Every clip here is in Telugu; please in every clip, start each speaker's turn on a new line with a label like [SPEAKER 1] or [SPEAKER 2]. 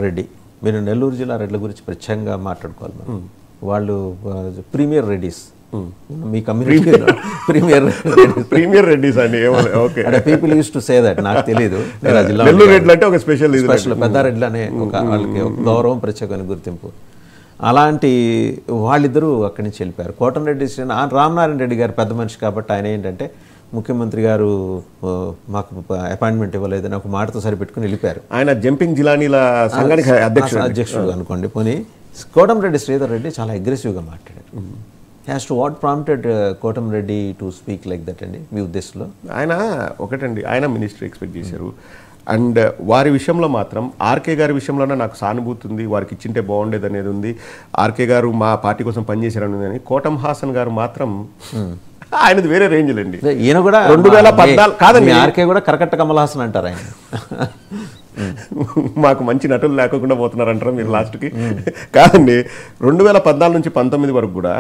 [SPEAKER 1] రెడ్డి, మీరు నెల్లూరు జిల్లా రెడ్ల గురించి ప్రత్యేకంగా మాట్లాడుకోవాలి మనం. వాళ్ళు ప్రీమియర్ రెడ్డిస్, మీ కమ్యూనిటీలో
[SPEAKER 2] ప్రీమియర్ రెడ్డిస్ అండి. ఓకే,
[SPEAKER 1] అంటే people use to say that. నాకు తెలియదు.
[SPEAKER 2] నెల్లూరు రెడ్లు అంటే ఒక స్పెషల్
[SPEAKER 1] పెద్దారెడ్లు అనే ఒక వాళ్ళకి ఒక గౌరవం, ప్రత్యేకమైన గుర్తింపు. అలాంటి వాళ్ళిద్దరూ అక్కడి నుంచి వెళ్ళిపోయారు. కోటంరెడ్డి రామనారాయణ రెడ్డి గారు పెద్ద మనిషి కాబట్టి ఆయన ఏంటంటే ముఖ్యమంత్రి గారు మాకు అపాయింట్మెంట్ ఇవ్వలేదని ఒక మాటతో సరిపెట్టుకుని వెళ్ళిపోయారు.
[SPEAKER 2] ఆయన జంపింగ్ జిలానీల సంఘానికి
[SPEAKER 1] అధ్యక్షుడు అనుకోండి. పోనీ కోటంరెడ్డి శ్రీధర్ రెడ్డి చాలా అగ్రెసివ్గా మాట్లాడారు. Has to what prompted Kotamreddy to speak like that అండి మీ ఉద్దేశంలో?
[SPEAKER 2] ఆయన ఒకటండి, ఆయన మినిస్టర్ ఎక్స్పెక్ట్ చేశారు. అండ్ వారి విషయంలో మాత్రం ఆర్కే గారి విషయంలోనే నాకు సానుభూతి ఉంది, వారికి ఇచ్చింటే బాగుండేది అనేది ఉంది. ఆర్కే గారు మా పార్టీ కోసం పనిచేశారని ఉంది. కోటం హాసన్ గారు మాత్రం ఆయనది వేరే రేంజ్ అండి.
[SPEAKER 1] ఈయన కూడా
[SPEAKER 2] 2014 కాదండి,
[SPEAKER 1] ఆర్కే కూడా కరకట్ట కమల్ హాసన్ అంటారు ఆయన.
[SPEAKER 2] మాకు మంచి నటులు లేకుండా పోతున్నారంటారా మీరు లాస్ట్కి? కాదండి, 2014 నుంచి 19 వరకు కూడా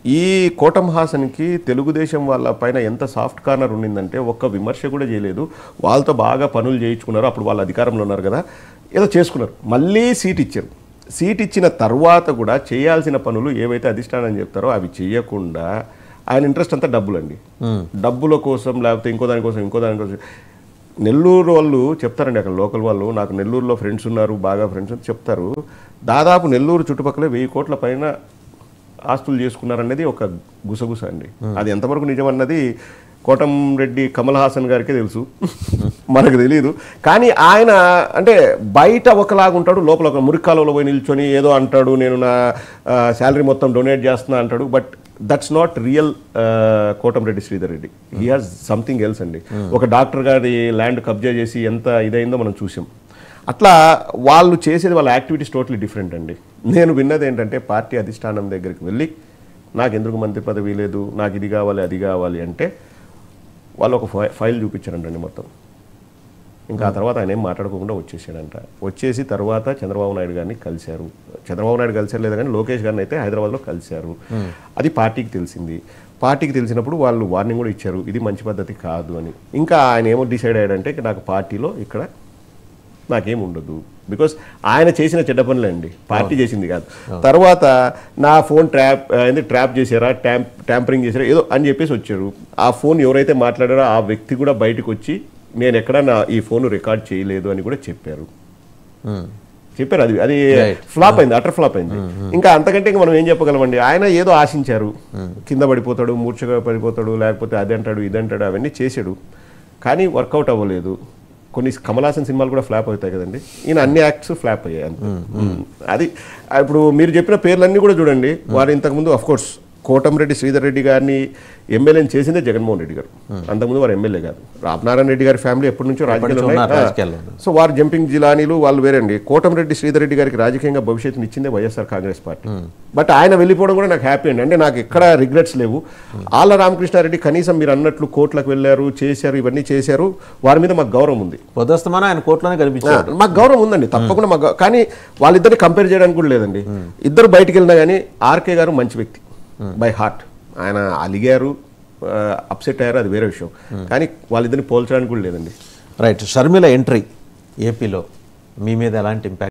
[SPEAKER 2] ఈ కోటం హాసన్కి తెలుగుదేశం వాళ్ళ పైన ఎంత సాఫ్ట్ కార్నర్ ఉండిందంటే ఒక్క విమర్శ కూడా చేయలేదు. వాళ్ళతో బాగా పనులు చేయించుకున్నారు. అప్పుడు వాళ్ళు అధికారంలో ఉన్నారు కదా, ఏదో చేసుకున్నారు. మళ్ళీ సీట్ ఇచ్చారు. సీట్ ఇచ్చిన తర్వాత కూడా చేయాల్సిన పనులు ఏవైతే అధిష్టానం చెప్తారో అవి చేయకుండా ఆయన ఇంట్రెస్ట్ అంతా డబ్బులండి. డబ్బుల కోసం, లేకపోతే ఇంకో దానికోసం. నెల్లూరు వాళ్ళు చెప్తారండి, అక్కడ లోకల్ వాళ్ళు, నాకు నెల్లూరులో ఫ్రెండ్స్ ఉన్నారు, బాగా ఫ్రెండ్స్ అని చెప్తారు. దాదాపు నెల్లూరు చుట్టుపక్కల 1000 కోట్ల పైన ఆస్తులు చేసుకున్నారనేది ఒక గుసగుస అండి. అది ఎంతవరకు నిజం అన్నది కోటంరెడ్డి కమల్ హాసన్ గారికే తెలుసు, మనకు తెలియదు. కానీ ఆయన అంటే బయట ఒకలాగా ఉంటాడు, లోపల ఒక మురికాలలో పోయి నిల్చొని ఏదో అంటాడు, నేను నా శాలరీ మొత్తం డొనేట్ చేస్తున్నా అంటాడు. But that's not real Kotamreddy Sridhar Reddy. He has something else అండి. ఒక డాక్టర్ గారి ల్యాండ్ కబ్జా చేసి ఎంత ఇదైందో మనం చూసాం. అట్లా వాళ్ళు చేసేది, వాళ్ళ యాక్టివిటీస్ టోటలీ డిఫరెంట్ అండి. నేను విన్నది ఏంటంటే పార్టీ అధిష్టానం దగ్గరికి వెళ్ళి నాకు ఎందుకు మంత్రి పదవి లేదు, నాకు ఇది కావాలి అది కావాలి అంటే వాళ్ళు ఒక ఫైల్ చూపించారంటండి మొత్తం. ఇంకా ఆ తర్వాత ఆయన ఏం మాట్లాడుకోకుండా వచ్చేసాడంట. వచ్చేసి తర్వాత చంద్రబాబు నాయుడు గారిని కలిశారు. చంద్రబాబు నాయుడు కలిసారు లేదా కానీ లోకేష్ గారిని అయితే హైదరాబాద్లో కలిశారు. అది పార్టీకి తెలిసింది. పార్టీకి తెలిసినప్పుడు వాళ్ళు వార్నింగ్ కూడా ఇచ్చారు, ఇది మంచి పద్ధతి కాదు అని. ఇంకా ఆయన ఏమో డిసైడ్ అయ్యాడంటే నాకు పార్టీలో ఇక్కడ నాకేం ఉండదు, బికాస్ ఆయన చేసిన చెడ్డ పనులే అండి, పార్టీ చేసింది కాదు. తర్వాత నా ఫోన్ ట్రాప్ చేశారా, ట్యాంపరింగ్ చేశారా ఏదో అని చెప్పేసి వచ్చారు. ఆ ఫోన్ ఎవరైతే మాట్లాడారో ఆ వ్యక్తి కూడా బయటకు వచ్చి నేను ఎక్కడ ఈ ఫోన్ రికార్డ్ చేయలేదు అని కూడా చెప్పారు. అది ఫ్లాప్ అయింది, అటర్ ఫ్లాప్ అయింది. ఇంకా అంతకంటే ఇంకా మనం ఏం చెప్పగలమండి. ఆయన ఏదో ఆశించారు, కింద పడిపోతాడు, మూర్ఛగా పడిపోతాడు, లేకపోతే అది అంటాడు ఇది అంటాడు, అవన్నీ చేశాడు. కానీ వర్కౌట్ అవ్వలేదు. కొన్ని కమల్ హాసన్ సినిమాలు కూడా ఫ్లాప్ అవుతాయి కదండి, ఈయన అన్ని యాక్ట్స్ ఫ్లాప్ అయ్యాయి అంతే. అది ఇప్పుడు మీరు చెప్పిన పేర్లన్నీ కూడా చూడండి. వారు ఇంతకుముందు అఫ్కోర్స్ కోటంరెడ్డి శ్రీధర్ రెడ్డి గారిని ఎమ్మెల్యేని చేసిందే జగన్మోహన్ రెడ్డి గారు. అంతకుముందు వారు ఎమ్మెల్యే కాదు. రామనారాయణ రెడ్డి గారి ఫ్యామిలీ ఎప్పటి నుంచో రాజకీయాలు. సో వారు జంపింగ్ జిలానీలు వాళ్ళు వేరండి. కోటంరెడ్డి శ్రీధర్ రెడ్డి గారికి రాజకీయంగా భవిష్యత్తుని ఇచ్చిందే వైఎస్ఆర్ కాంగ్రెస్ పార్టీ. బట్ ఆయన వెళ్ళిపోవడం కూడా నాకు హ్యాపీ అండి. అంటే నాకు ఎక్కడ రిగ్రెట్స్ లేవు. ఆళ్ళ రామకృష్ణారెడ్డి కనీసం మీరు అన్నట్లు కోర్టులకు వెళ్ళారు, చేశారు, ఇవన్నీ చేశారు. వారి మీద మాకు గౌరవం ఉంది.
[SPEAKER 1] ఆయన కోర్టులోనే కనిపించారు,
[SPEAKER 2] మాకు గౌరవం ఉందండి తప్పకుండా. మాకు కానీ వాళ్ళిద్దరిని కంపేర్ చేయడానికి కూడా లేదండి. ఇద్దరు బయటికి వెళ్ళినా కానీ ఆర్కే గారు మంచి వ్యక్తి బై హార్ట్. ఆయన అలిగారు, అప్సెట్ అయ్యారు, అది వేరే విషయం. కానీ వాళ్ళిద్దరిని పోల్చడానికి కూడా లేదండి.
[SPEAKER 1] రైట్. షర్మిల ఎంట్రీ ఏపీలో మీ మీద ఎలాంటి ఇంపాక్ట్